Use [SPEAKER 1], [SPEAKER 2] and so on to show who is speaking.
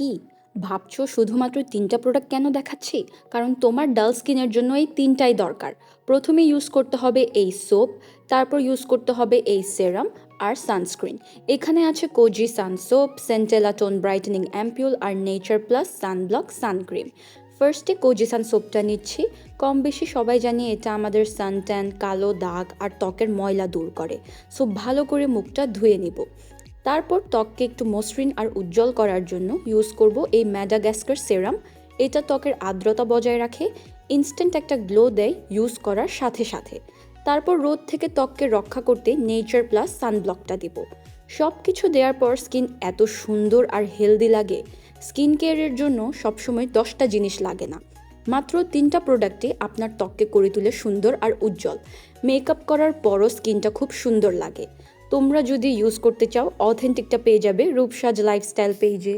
[SPEAKER 1] কি ভাবছো শুধুমাত্র ৩টা প্রোডাক্ট কেন দেখাচ্ছি? কারণ তোমার ডাল স্কিনের জন্য এই ৩টাই দরকার। প্রথমে ইউজ করতে হবে এই সোপ, তারপর ইউজ করতে হবে এই সেরাম আর সানস্ক্রিন। এখানে আছে Kojie San soap, Centella tone brightening ampoule আর নেচার প্লাস সানব্লক সানক্রিম। ফার্স্টে কোজি সান সোপটা নিচ্ছি। কম বেশি সবাই জানি এটা আমাদের সানট্যান, কালো দাগ আর ত্বকের ময়লা দূর করে। সো ভালো করে মুখটা ধুয়ে নিব। তারপর ত্বককে একটু মসৃণ আর উজ্জ্বল করার জন্য ইউজ করব এই ম্যাডাগাস্কার সেরাম। এটা ত্বকের আর্দ্রতা বজায় রাখে, ইনস্ট্যান্ট একটা গ্লো দেয় ইউজ করার সাথে সাথে। তারপর রোদ থেকে ত্বককে রক্ষা করতে নেচার প্লাস সানব্লকটা দিব। সব কিছু দেওয়ার পর স্কিন এত সুন্দর আর হেলদি লাগে। স্কিন কেয়ারের জন্য সবসময় 10টা জিনিস লাগে না, মাত্র 3টা প্রোডাক্টে আপনার ত্বককে করে তুলে সুন্দর আর উজ্জ্বল। মেকআপ করার পরও স্কিনটা খুব সুন্দর লাগে। তোমরা যদি ইউজ করতে চাও, অথেন্টিকটা পেয়ে যাবে রূপসাজ লাইফস্টাইল পেজে।